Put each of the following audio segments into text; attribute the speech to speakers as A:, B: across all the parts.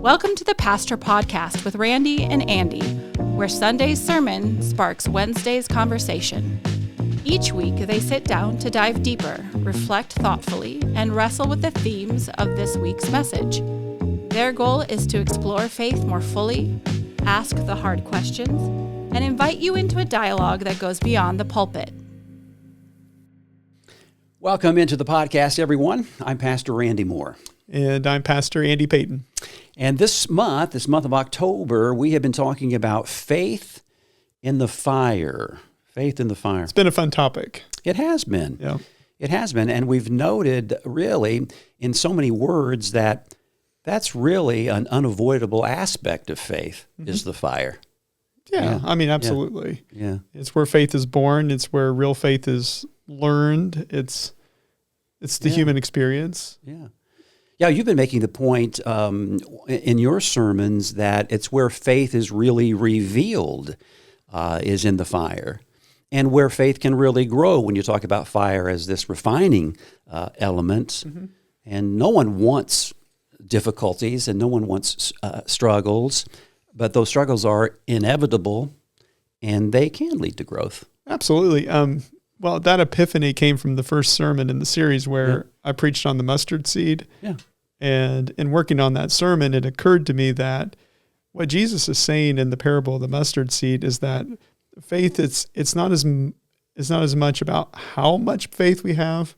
A: Welcome to the Pastor Podcast with Randy and Andy, where Sunday's sermon sparks Wednesday's conversation. Each week, they sit down to dive deeper, reflect thoughtfully, and wrestle with the themes of this week's message. Their goal is to explore faith more fully, ask the hard questions, and invite you into a dialogue that goes beyond the pulpit.
B: Welcome into the podcast, everyone. I'm Pastor Randy Moore.
C: And I'm Pastor Andy Payton.
B: And this month of October, we have been talking about faith in the fire. Faith in the fire.
C: It's been a fun topic.
B: It has been.
C: Yeah.
B: It has been. And we've noted really in so many words that that's really an unavoidable aspect of faith is the fire.
C: Yeah. I mean, absolutely.
B: Yeah.
C: It's where faith is born. It's where real faith is learned. It's the human experience.
B: Yeah. Yeah, you've been making the point in your sermons that it's where faith is really revealed is in the fire, and where faith can really grow when you talk about fire as this refining element. Mm-hmm. And no one wants difficulties and no one wants struggles, but those struggles are inevitable and they can lead to growth.
C: Absolutely. Well, that epiphany came from the first sermon in the series where I preached on the mustard seed.
B: Yeah.
C: And in working on that sermon, it occurred to me that what Jesus is saying in the parable of the mustard seed is that faith, it's not as much about how much faith we have.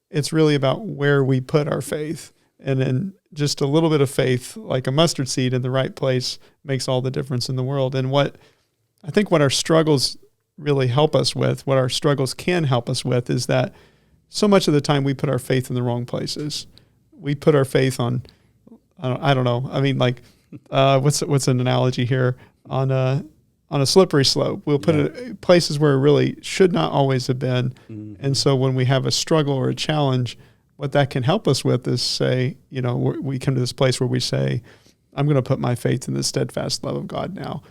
C: It's really about where we put our faith. And then just a little bit of faith, like a mustard seed in the right place, makes all the difference in the world. And what our struggles really help us with, what our struggles can help us with, is that so much of the time we put our faith in the wrong places. We put our faith on, I don't know. I mean, like, what's an analogy here? On a slippery slope. We'll put it places where it really should not always have been. Mm-hmm. And so when we have a struggle or a challenge, what that can help us with is say, we come to this place where we say, I'm going to put my faith in the steadfast love of God now.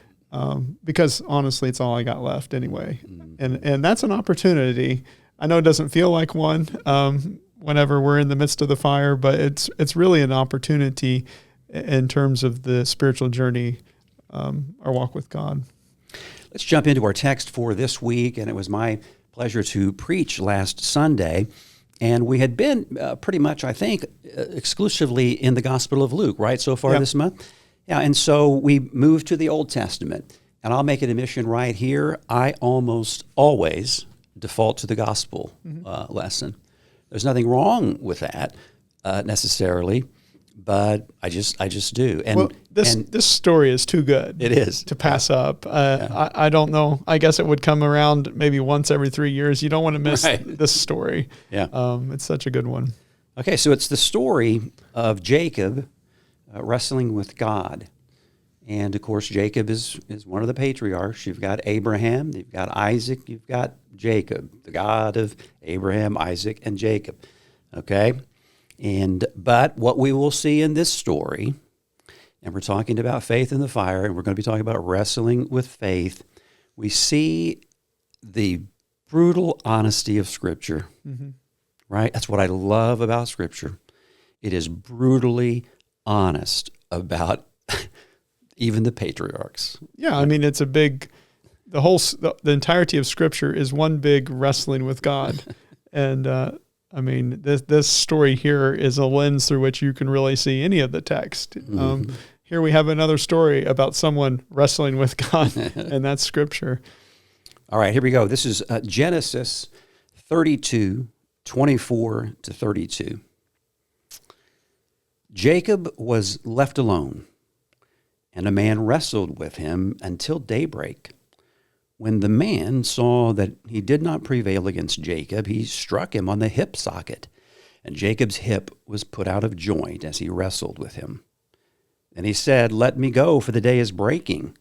C: Because honestly, it's all I got left anyway. Mm-hmm. And that's an opportunity. I know it doesn't feel like one whenever we're in the midst of the fire, but it's really an opportunity in terms of the spiritual journey, our walk with God.
B: Let's jump into our text for this week. And it was my pleasure to preach last Sunday. And we had been pretty much, I think, exclusively in the Gospel of Luke, right, so far this month? Yeah, and so we moved to the Old Testament, and I'll make an admission right here. I almost always default to the gospel lesson. There's nothing wrong with that necessarily, but I just do. And
C: this story is too good.
B: It is
C: to pass up. I don't know. I guess it would come around maybe once every 3 years. You don't want to miss this story.
B: Yeah,
C: it's such a good one.
B: Okay, so it's the story of Jacob wrestling with God. And of course, Jacob is one of the patriarchs. You've got Abraham, you've got Isaac, you've got Jacob, the God of Abraham, Isaac, and Jacob. Okay? But what we will see in this story, and we're talking about faith in the fire, and we're going to be talking about wrestling with faith, we see the brutal honesty of Scripture. Mm-hmm. Right? That's what I love about Scripture. It is brutally honest about even the patriarchs.
C: Yeah, I mean, it's a big, the entirety of Scripture is one big wrestling with God. And I mean, this story here is a lens through which you can really see any of the text. Mm-hmm. Here we have another story about someone wrestling with God, and that's Scripture.
B: All right, here we go. This is Genesis 32, 24 to 32. Jacob was left alone, and a man wrestled with him until daybreak. When the man saw that he did not prevail against Jacob, he struck him on the hip socket, and Jacob's hip was put out of joint as he wrestled with him. Then he said, "Let me go, for the day is breaking."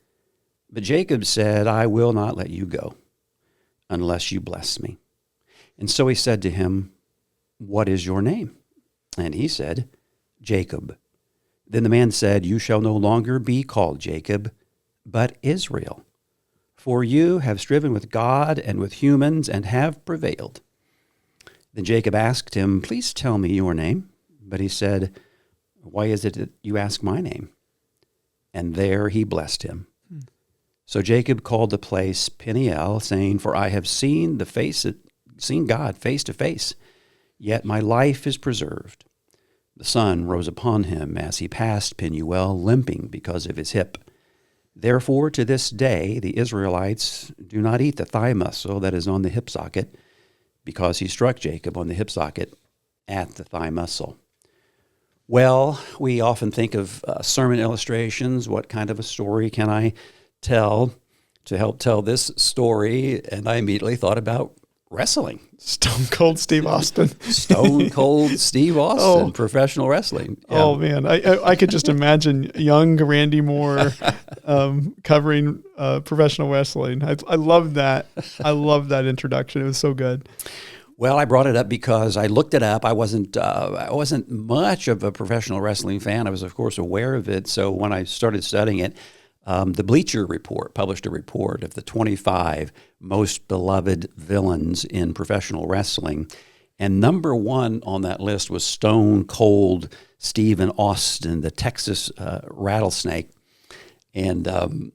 B: But Jacob said, "I will not let you go, unless you bless me." And so he said to him, "What is your name?" And he said, "Jacob." Then the man said, "You shall no longer be called Jacob, but Israel. For you have striven with God and with humans and have prevailed." Then Jacob asked him, "Please tell me your name." But he said, "Why is it that you ask my name?" and there he blessed him. So Jacob called the place Peniel, saying, "For I have seen God face to face, yet my life is preserved." The sun rose upon him as he passed Penuel, limping because of his hip. Therefore, to this day, the Israelites do not eat the thigh muscle that is on the hip socket, because he struck Jacob on the hip socket at the thigh muscle. Well, we often think of sermon illustrations. What kind of a story can I tell to help tell this story? And I immediately thought about wrestling.
C: Stone Cold Steve Austin.
B: Stone Cold Steve Austin, professional wrestling. Yeah.
C: Oh, man. I could just imagine young Randy Moore covering professional wrestling. I love that. I love that introduction. It was so good.
B: Well, I brought it up because I looked it up. I wasn't much of a professional wrestling fan. I was, of course, aware of it. So when I started studying it, the Bleacher Report published a report of the 25 most beloved villains in professional wrestling. And number one on that list was Stone Cold Steve Austin, the Texas Rattlesnake. And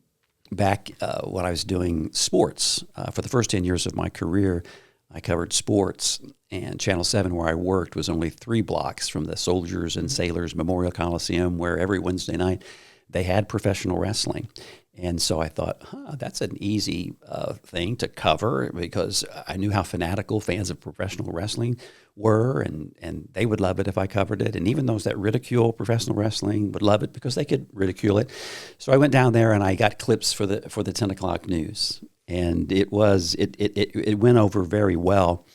B: back when I was doing sports, for the first 10 years of my career, I covered sports, and Channel 7, where I worked, was only 3 blocks from the Soldiers and Sailors Memorial Coliseum, where every Wednesday night they had professional wrestling. And so I thought, that's an easy thing to cover, because I knew how fanatical fans of professional wrestling were, and they would love it if I covered it. And even those that ridicule professional wrestling would love it because they could ridicule it. So I went down there and I got clips for the 10 o'clock news. And it went over very well.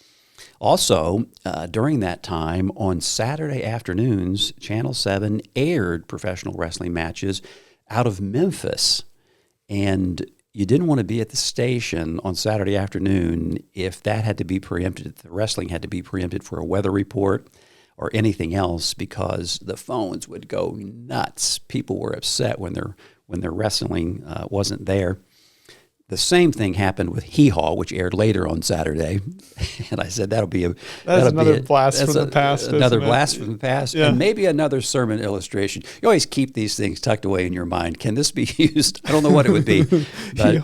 B: Also, during that time, on Saturday afternoons, Channel 7 aired professional wrestling matches out of Memphis. And you didn't want to be at the station on Saturday afternoon if that had to be preempted, if the wrestling had to be preempted for a weather report or anything else, because the phones would go nuts. People were upset when their wrestling wasn't there. The same thing happened with Hee Haw, which aired later on Saturday, and I said that's
C: another blast from the past.
B: Another blast from the past,
C: yeah.
B: And maybe another sermon illustration. You always keep these things tucked away in your mind. Can this be used? I don't know what it would be. But,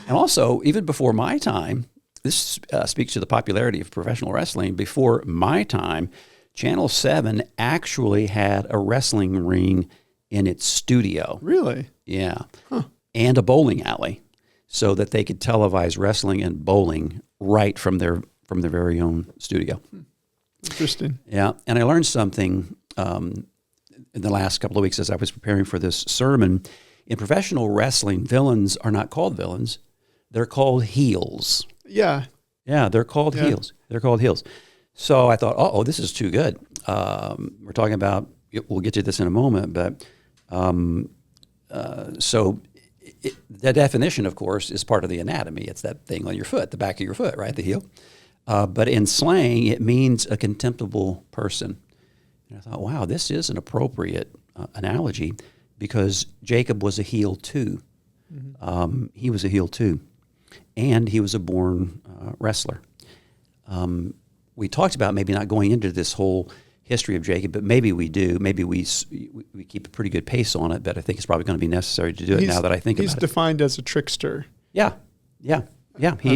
B: and also, even before my time, this speaks to the popularity of professional wrestling. Before my time, Channel 7 actually had a wrestling ring in its studio.
C: Really?
B: Yeah, and a bowling alley, so that they could televise wrestling and bowling right from their very own studio.
C: Interesting.
B: Yeah, and I learned something in the last couple of weeks as I was preparing for this sermon. In professional wrestling, villains are not called villains; they're called heels.
C: Yeah.
B: Yeah, they're called heels. They're called heels. So I thought, this is too good. We're talking about. We'll get to this in a moment, but so. The definition, of course, is part of the anatomy. It's that thing on your foot, the back of your foot, right, the heel. But in slang, it means a contemptible person. And I thought, wow, this is an appropriate analogy, because Jacob was a heel too. Mm-hmm. He was a heel too. And he was a born wrestler. We talked about maybe not going into this whole history of Jacob, but maybe we do. Maybe we keep a pretty good pace on it, but I think it's probably going to be necessary to do it now that I think about it.
C: He's defined as a trickster.
B: Yeah.
C: I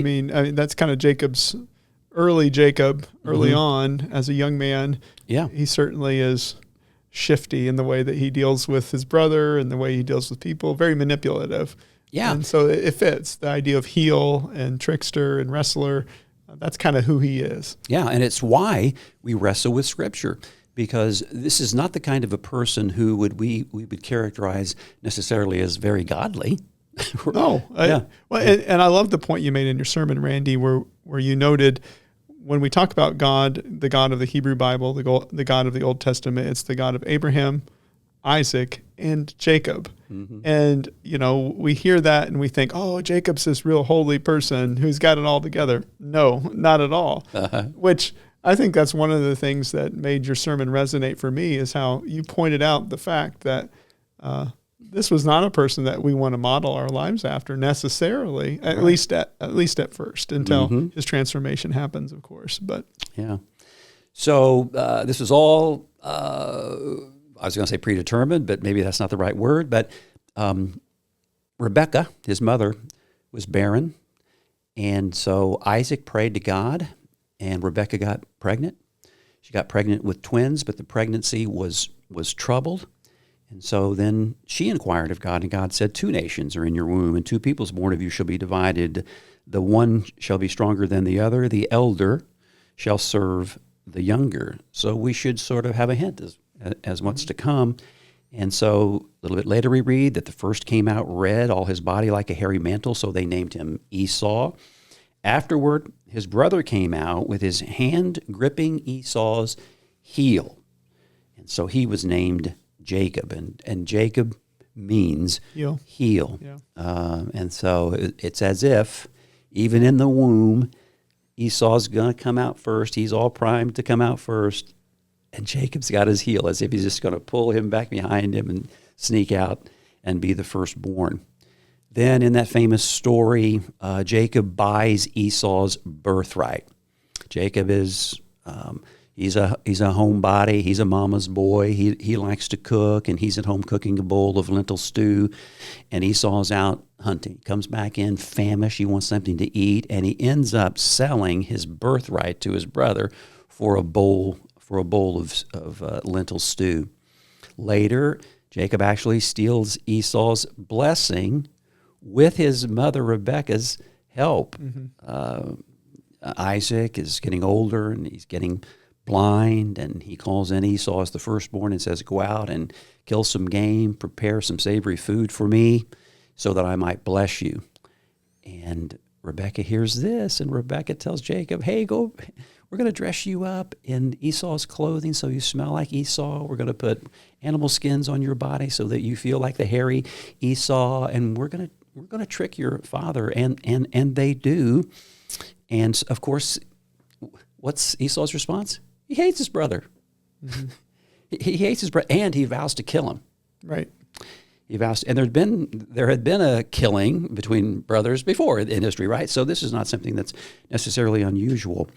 C: mean, that's kind of Jacob's early on as a young man.
B: Yeah.
C: He certainly is shifty in the way that he deals with his brother and the way he deals with people, very manipulative.
B: Yeah.
C: And so it fits the idea of heel and trickster and wrestler. That's kind of who he is.
B: Yeah, and it's why we wrestle with Scripture, because this is not the kind of a person who we would characterize necessarily as very godly.
C: No. And I love the point you made in your sermon, Randy, where you noted when we talk about God, the God of the Hebrew Bible, the God of the Old Testament, it's the God of Abraham, Isaac, and Jacob. Mm-hmm. And, we hear that and we think, Jacob's this real holy person who's got it all together. No, not at all. Uh-huh. Which I think that's one of the things that made your sermon resonate for me, is how you pointed out the fact that this was not a person that we want to model our lives after necessarily, at least at first, until his transformation happens, of course. But
B: yeah. So this was all... I was going to say predetermined, but maybe that's not the right word. But Rebekah, his mother, was barren, and so Isaac prayed to God, and Rebekah got pregnant. She got pregnant with twins, but the pregnancy was troubled. And so then she inquired of God, and God said, 2 nations are in your womb, and 2 peoples born of you shall be divided. The one shall be stronger than the other. The elder shall serve the younger. So we should sort of have a hint as what's to come. And so a little bit later we read that the first came out red, all his body like a hairy mantle, so they named him Esau. Afterward, his brother came out with his hand gripping Esau's heel. And so he was named Jacob, and Jacob means heel.
C: Yeah.
B: And so it's as if even in the womb, Esau's going to come out first. He's all primed to come out first. And Jacob's got his heel, as if he's just going to pull him back behind him and sneak out and be the firstborn. Then in that famous story, Jacob buys Esau's birthright. Jacob is he's a homebody. He's a mama's boy. He likes to cook, and he's at home cooking a bowl of lentil stew. And Esau's out hunting. Comes back in famished. He wants something to eat, and he ends up selling his birthright to his brother for a bowl of lentil stew. Later, Jacob actually steals Esau's blessing with his mother Rebekah's help. Isaac is getting older, and he's getting blind, and he calls in Esau as the firstborn and says, go out and kill some game, prepare some savory food for me so that I might bless you. And Rebekah hears this, and Rebekah tells Jacob, hey, go, we're going to dress you up in Esau's clothing so you smell like Esau. We're going to put animal skins on your body so that you feel like the hairy Esau, and we're going to trick your father, and they do. And of course, what's Esau's response? He hates his brother. Mm-hmm. He hates his brother, and he vows to kill him.
C: Right.
B: He vows, and there had been a killing between brothers before in history, right? So this is not something that's necessarily unusual.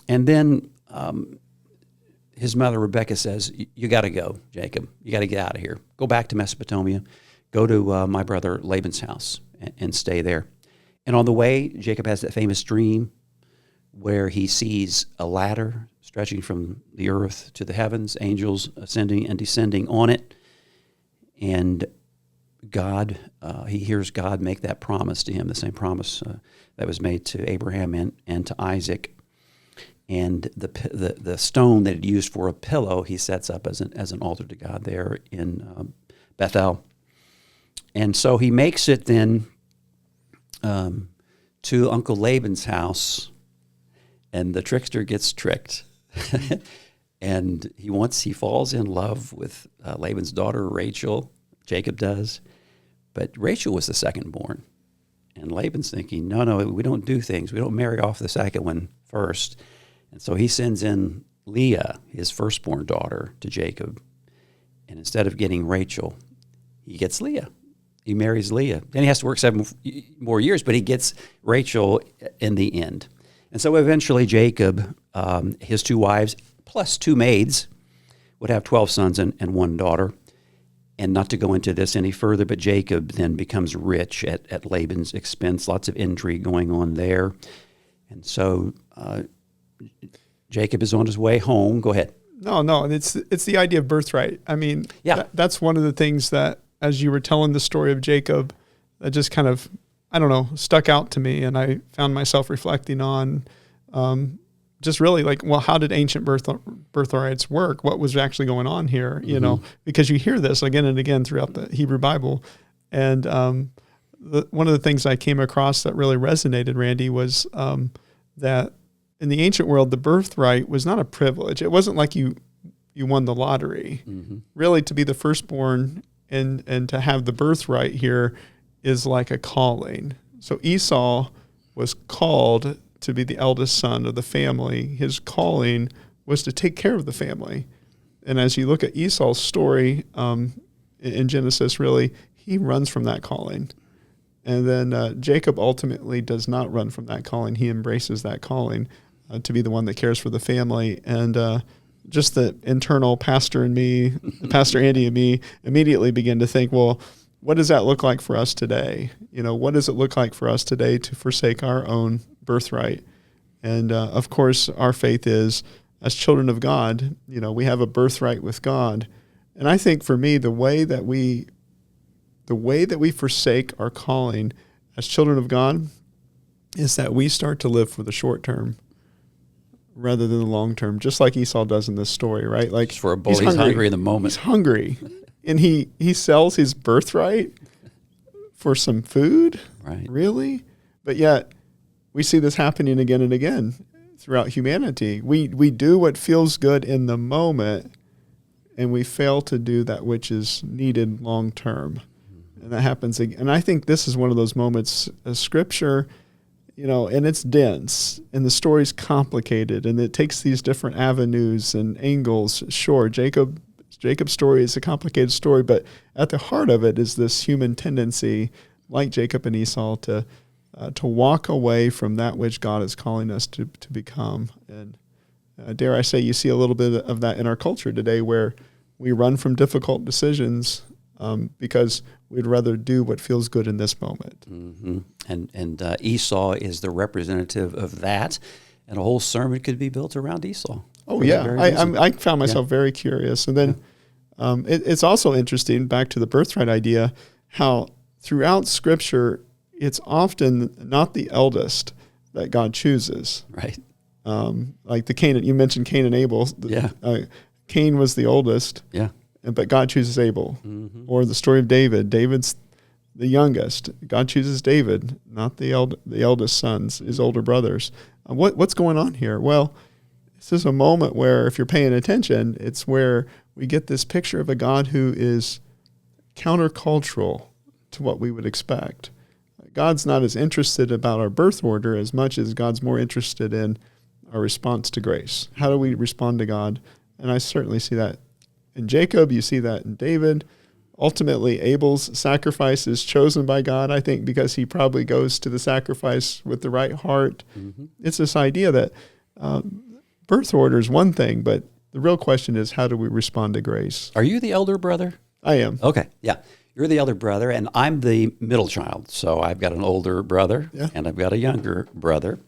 B: And then his mother Rebekah says, "You got to go, Jacob. You got to get out of here. Go back to Mesopotamia. Go to my brother Laban's house and stay there." And on the way, Jacob has that famous dream where he sees a ladder stretching from the earth to the heavens, angels ascending and descending on it. And God, he hears God make that promise to him, the same promise that was made to Abraham and to Isaac. And the stone that he used for a pillow, he sets up as an altar to God there in Bethel. And so he makes it then to Uncle Laban's house, and the trickster gets tricked. And he falls in love with Laban's daughter, Rachel. Jacob does. But Rachel was the second born. And Laban's thinking, no, we don't do things. We don't marry off the second one first. And so he sends in Leah, his firstborn daughter, to Jacob. And instead of getting Rachel, he gets Leah. He marries Leah. Then he has to work 7 more years, but he gets Rachel in the end. And so eventually Jacob, his 2 wives, plus 2 maids, would have 12 sons and 1 daughter. And not to go into this any further, but Jacob then becomes rich at Laban's expense. Lots of intrigue going on there. And so Jacob is on his way home. Go ahead.
C: No, it's the idea of birthright. I mean,
B: yeah.
C: That's one of the things that, as you were telling the story of Jacob, that just kind of, I don't know, stuck out to me. And I found myself reflecting on just really like, well, how did ancient birthrights work? What was actually going on here? You know, because you hear this again and again throughout the Hebrew Bible. And one of the things I came across that really resonated, Randy, was that in the ancient world, the birthright was not a privilege. It wasn't like you won the lottery. Mm-hmm. Really, to be the firstborn and to have the birthright here is like a calling. So Esau was called to be the eldest son of the family. His calling was to take care of the family. And as you look at Esau's story in Genesis, really, he runs from that calling. And then Jacob ultimately does not run from that calling. He embraces that calling to be the one that cares for the family. And just the internal pastor in me, Pastor Andy and me, immediately begin to think, well, what does that look like for us today? What does it look like for us today to forsake our own birthright? And of course, our faith is, as children of God, we have a birthright with God. And I think for me, the way that we forsake our calling as children of God is that we start to live for the short term rather than the long term, just like Esau does in this story, right? Like,
B: just for a bull, he's hungry in the moment.
C: He's hungry, and he sells his birthright for some food,
B: right?
C: Really? But yet, we see this happening again and again throughout humanity. We do what feels good in the moment, and we fail to do that which is needed long term. And that happens again. And I think this is one of those moments of Scripture, and it's dense, and the story's complicated, and it takes these different avenues and angles. Sure, Jacob's story is a complicated story, but at the heart of it is this human tendency, like Jacob and Esau, to walk away from that which God is calling us to become. And dare I say, you see a little bit of that in our culture today, where we run from difficult decisions because we'd rather do what feels good in this moment.
B: Mm-hmm. And Esau is the representative of that, and a whole sermon could be built around Esau.
C: Oh, yeah. I found myself very curious. And then it's also interesting, back to the birthright idea, how throughout Scripture, it's often not the eldest that God chooses.
B: Right.
C: Like the Cain, you mentioned Cain and Abel. Cain was the oldest.
B: Yeah.
C: But God chooses Abel.
B: Mm-hmm.
C: Or the story of David. David's the youngest. God chooses David, not the eldest sons, his older brothers. What's going on here? Well, this is a moment where, if you're paying attention, it's where we get this picture of a God who is countercultural to what we would expect. God's not as interested about our birth order as much as God's more interested in our response to grace. How do we respond to God? And I certainly see that in Jacob. You see that in David. Ultimately, Abel's sacrifice is chosen by God, I think, because he probably goes to the sacrifice with the right heart. Mm-hmm. It's this idea that birth order is one thing, but the real question is, how do we respond to grace?
B: Are you the elder brother?
C: I am.
B: Okay, yeah. You're the elder brother, and I'm the middle child. So I've got an older brother, and I've got a younger brother.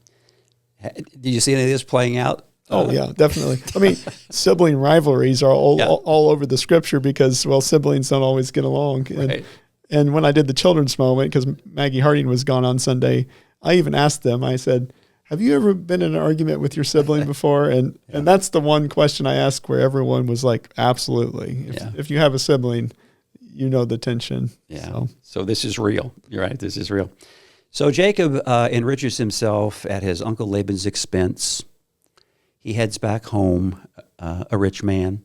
B: Did you see any of this playing out?
C: Oh, yeah, definitely. I mean, sibling rivalries are all over the Scripture because, siblings don't always get along. And when I did the children's moment, because Maggie Harding was gone on Sunday, I even asked them, I said, have you ever been in an argument with your sibling before? And that's the one question I asked where everyone was like, absolutely. If you have a sibling, you know the tension.
B: Yeah. So this is real. You're right. This is real. So Jacob enriches himself at his uncle Laban's expense. He heads back home, a rich man.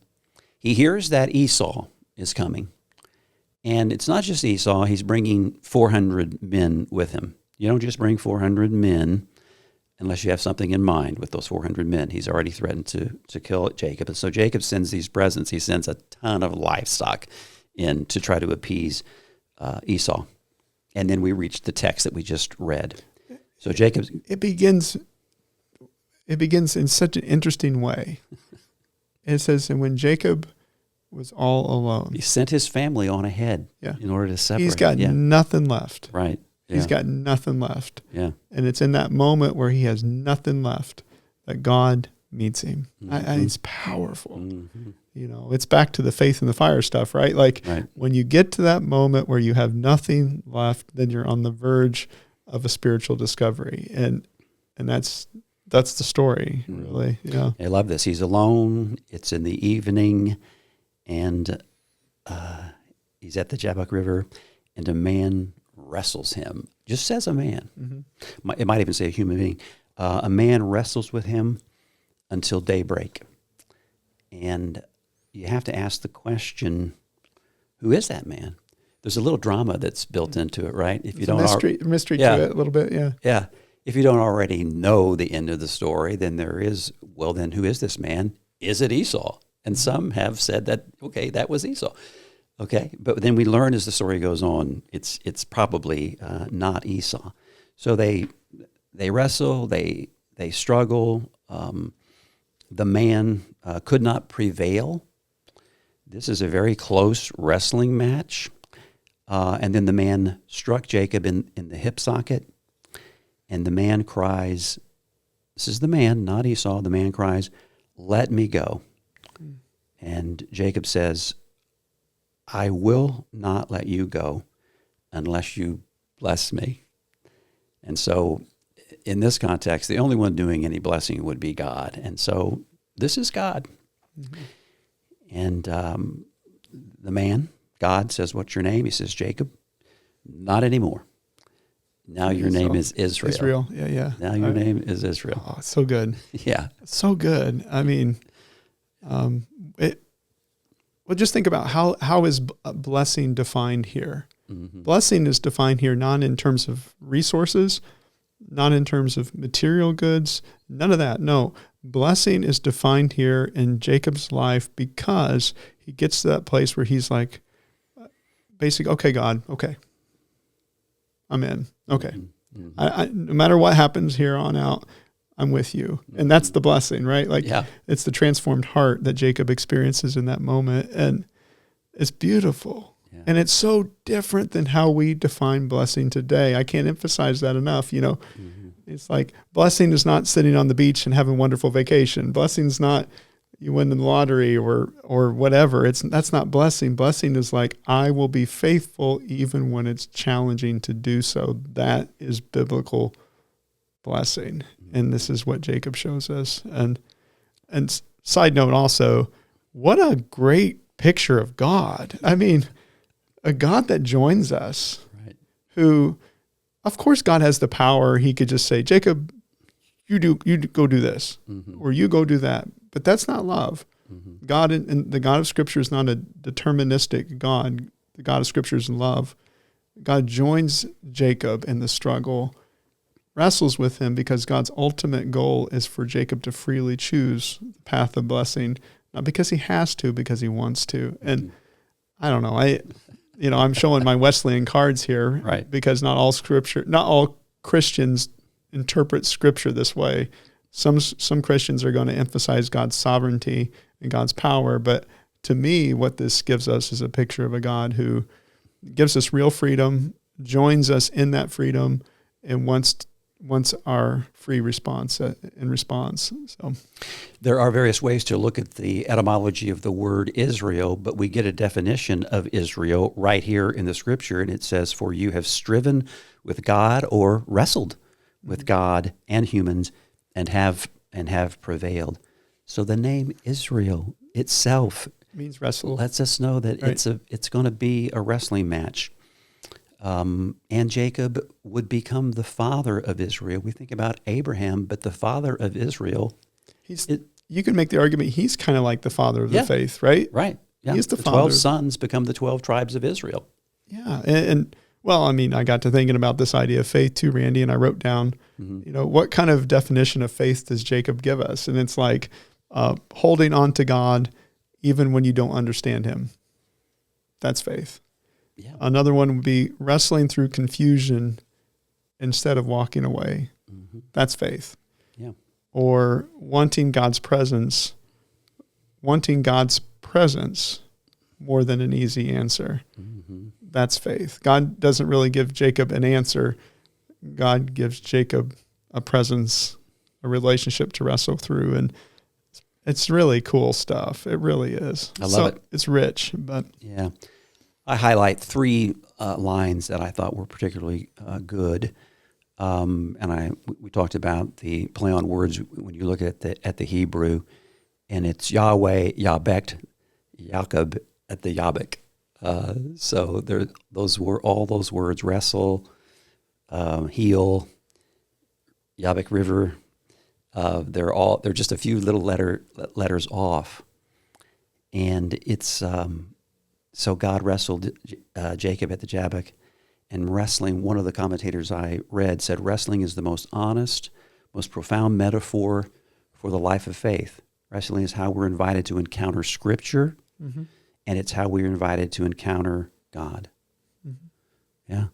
B: He hears that Esau is coming. And it's not just Esau. He's bringing 400 men with him. You don't just bring 400 men unless you have something in mind with those 400 men. He's already threatened to kill Jacob. And so Jacob sends these presents. He sends a ton of livestock in to try to appease Esau. And then we reach the text that we just read. So Jacob...
C: It begins in such an interesting way. It says, and when Jacob was all alone.
B: He sent his family on ahead in order to separate.
C: He's got nothing left.
B: Right. Yeah.
C: He's got nothing left.
B: Yeah.
C: And it's in that moment where he has nothing left that God meets him. Mm-hmm. It's powerful. Mm-hmm. It's back to the faith in the fire stuff, right? Like when you get to that moment where you have nothing left, then you're on the verge of a spiritual discovery. And that's the story, really. Yeah.
B: I love this. He's alone. It's in the evening, and he's at the Jabbok River, and a man wrestles him. Just says a man. Mm-hmm. It might even say a human being. A man wrestles with him until daybreak. And you have to ask the question, who is that man? There's a little drama that's built into it, right? If you don't
C: mystery to it a little bit, yeah.
B: Yeah. If you don't already know the end of the story, then then who is this man? Is it Esau? And some have said that, okay, that was Esau. Okay, but then we learn as the story goes on, it's probably not Esau. So they wrestle, they struggle. The man could not prevail. This is a very close wrestling match. And then the man struck Jacob in the hip socket, and the man cries, this is the man, not Esau, the man cries, "Let me go." And Jacob says, "I will not let you go unless you bless me." And so in this context, the only one doing any blessing would be God. And so this is God. Mm-hmm. And the man, God, says, "What's your name?" He says, "Jacob." "Not anymore. Now your name is Israel."
C: Israel, yeah.
B: Now your name is Israel.
C: Oh, so good.
B: Yeah.
C: So good. I mean, well, just think about how is blessing defined here? Mm-hmm. Blessing is defined here not in terms of resources, not in terms of material goods, none of that. No, blessing is defined here in Jacob's life because he gets to that place where he's like, basically, okay, God, okay, I'm in. Okay. Mm-hmm. I no matter what happens here on out, I'm with you. And that's the blessing, right? Like, It's the transformed heart that Jacob experiences in that moment. And it's beautiful. Yeah. And it's so different than how we define blessing today. I can't emphasize that enough. It's like blessing is not sitting on the beach and having a wonderful vacation. Blessing's not you win the lottery or whatever. That's not blessing. Blessing is like, I will be faithful even when it's challenging to do so. That is biblical blessing. And this is what Jacob shows us. And side note also, what a great picture of God. I mean, a God that joins us, right? Who, of course, God has the power. He could just say, "Jacob, you go do this," mm-hmm. or "You go do that." But that's not love. Mm-hmm. God and the God of Scripture is not a deterministic God. The God of Scripture is love. God joins Jacob in the struggle, wrestles with him because God's ultimate goal is for Jacob to freely choose the path of blessing, not because he has to, because he wants to. And I don't know, I'm showing my Wesleyan cards here,
B: right?
C: Because not all Christians interpret Scripture this way. Some Christians are going to emphasize God's sovereignty and God's power, but to me, what this gives us is a picture of a God who gives us real freedom, joins us in that freedom, and wants our free response in response. So,
B: there are various ways to look at the etymology of the word Israel, but we get a definition of Israel right here in the Scripture, and it says, "For you have striven with God," or wrestled with God and humans, and have prevailed. So the name Israel itself
C: means wrestle.
B: Lets us know that it's going to be a wrestling match. And Jacob would become the father of Israel. We think about Abraham, but the father of Israel.
C: You can make the argument he's kind of like the father of the faith, right?
B: Right. Yeah.
C: He's the father.
B: 12 sons become the 12 tribes of Israel.
C: Yeah. And well, I mean, I got to thinking about this idea of faith too, Randy, and I wrote down, what kind of definition of faith does Jacob give us? And it's like holding on to God even when you don't understand him. That's faith. Yeah. Another one would be wrestling through confusion instead of walking away. Mm-hmm. That's faith. Yeah. Or wanting God's presence more than an easy answer. Mm-hmm. That's faith. God doesn't really give Jacob an answer. God gives Jacob a presence, a relationship to wrestle through. And it's really cool stuff. It really is.
B: I love it.
C: It's rich, but
B: yeah. I highlight 3 lines that I thought were particularly good. And we talked about the play on words when you look at the Hebrew, and it's Yahweh, Yabek, Jacob at the Yabek. So those were all those words: wrestle, heel, Yabek River. They're just a few little letters off, and it's so God wrestled Jacob at the Jabbok, and wrestling. One of the commentators I read said wrestling is the most honest, most profound metaphor for the life of faith. Wrestling is how we're invited to encounter Scripture. Mm-hmm. And it's how we're invited to encounter God. Mm-hmm. Yeah.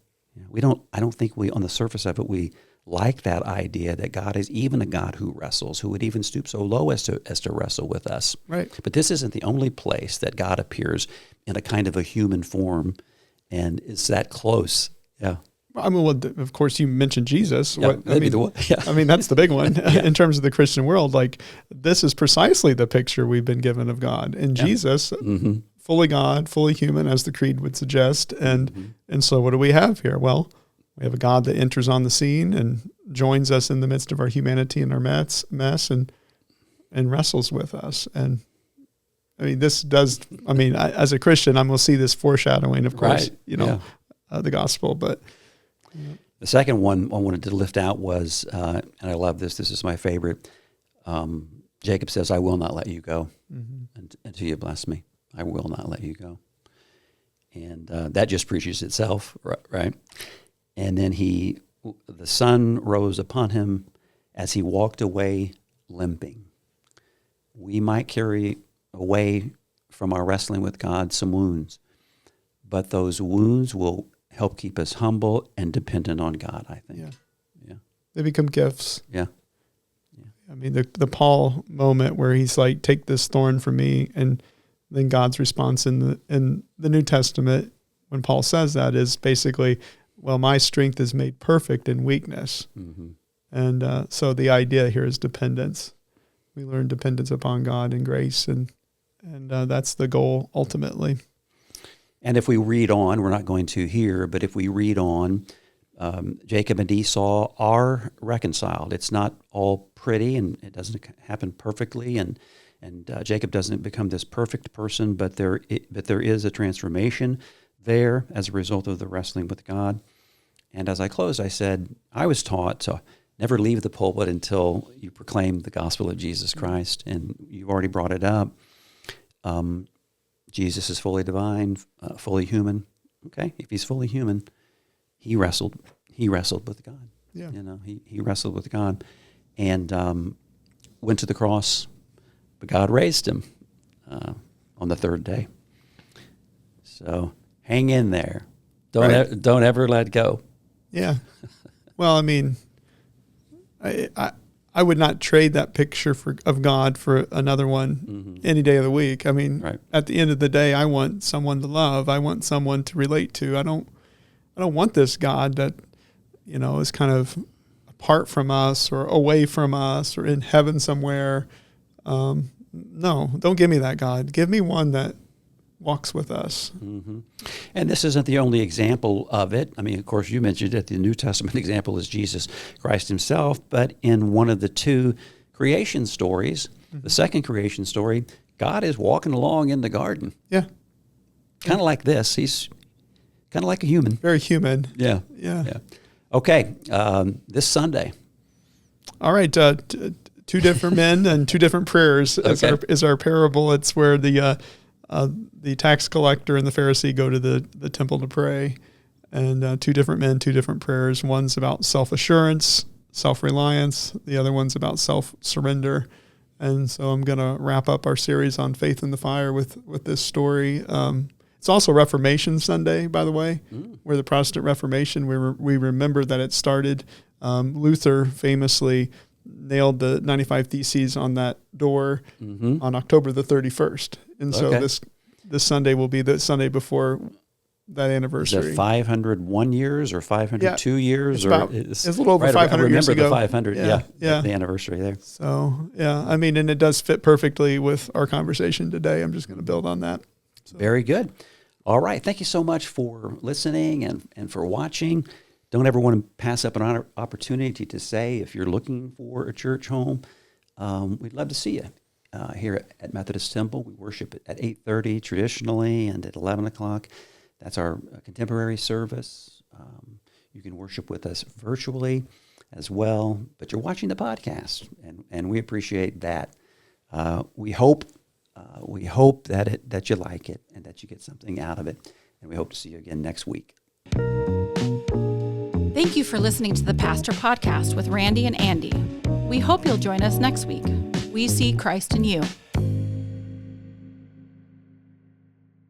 B: I don't think on the surface of it, we like that idea that God is even a God who wrestles, who would even stoop so low as to wrestle with us.
C: Right.
B: But this isn't the only place that God appears in a kind of a human form And it's that close. Yeah.
C: I mean, well, of course, you mentioned Jesus.
B: Yeah, that'd be the one. Yeah.
C: I mean, that's the big one in terms of the Christian world. Like, this is precisely the picture we've been given of God. And Jesus, fully God, fully human, as the creed would suggest. And so what do we have here? Well, we have a God that enters on the scene and joins us in the midst of our humanity and our mess and wrestles with us. And I mean, this does, I mean, as a Christian, I'm going to see this foreshadowing, of course, the gospel, but...
B: The second one I wanted to lift out was, and I love this is my favorite, Jacob says, I will not let you go until you bless me. I will not let you go. And that just preaches itself, right? And then the sun rose upon him as he walked away limping. We might carry away from our wrestling with God some wounds, but those wounds will help keep us humble and dependent on God, I think. Yeah.
C: They become gifts.
B: Yeah.
C: I mean, the Paul moment where he's like, take this thorn from me, and then God's response in the New Testament when Paul says that is basically, well, my strength is made perfect in weakness. And so the idea here is dependence. We learn dependence upon God and grace, and that's the goal ultimately.
B: And if we read on, we're not going to here, but if we read on, Jacob and Esau are reconciled. It's not all pretty, and it doesn't happen perfectly, and Jacob doesn't become this perfect person, but there is a transformation there as a result of the wrestling with God. And as I closed, I said, I was taught to never leave the pulpit until you proclaim the gospel of Jesus Christ, and you already brought it up. Jesus is fully divine, fully human. Okay, if he's fully human, he wrestled with God.
C: Yeah.
B: He wrestled with God, and went to the cross, but God raised him on the third day. So hang in there. Don't ever let go.
C: Yeah. Well, I mean, I would not trade that picture of God for another one any day of the week. I mean, At the end of the day, I want someone to love. I want someone to relate to. I don't want this God that, is kind of apart from us or away from us or in heaven somewhere. No, don't give me that God. Give me one that walks with us.
B: And this isn't the only example of it. I mean, of course, you mentioned it. The New Testament example is Jesus Christ himself, but in one of the two creation stories, the second creation story, God is walking along in the garden.
C: Yeah.
B: Kind of like this. He's kind of like a human.
C: Very human.
B: Yeah. Okay, this Sunday.
C: All right, two different men and two different prayers is our parable. It's where the tax collector and the Pharisee go to the temple to pray, and two different men, two different prayers. One's about self-assurance, self-reliance. The other one's about self-surrender. And so I'm going to wrap up our series on Faith in the Fire with this story. It's also Reformation Sunday, by the way, where the Protestant Reformation, we remember that it started. Luther famously nailed the 95 Theses on that door on October the 31st. And so this Sunday will be the Sunday before that anniversary.
B: Is it 501 years or 502 years?
C: It's a little over 500 years ago.
B: I remember the 500, the anniversary there.
C: So, I mean, and it does fit perfectly with our conversation today. I'm just going to build on that. So.
B: Very good. All right. Thank you so much for listening and for watching. Don't ever want to pass up an opportunity to say, if you're looking for a church home, we'd love to see you here at Methodist Temple. We worship at 8:30 traditionally and at 11 o'clock. That's our contemporary service. You can worship with us virtually as well, but you're watching the podcast, and we appreciate that. We hope that you like it and that you get something out of it, and we hope to see you again next week.
A: Thank you for listening to the Pastor Podcast with Randy and Andy. We hope you'll join us next week. We see Christ in you.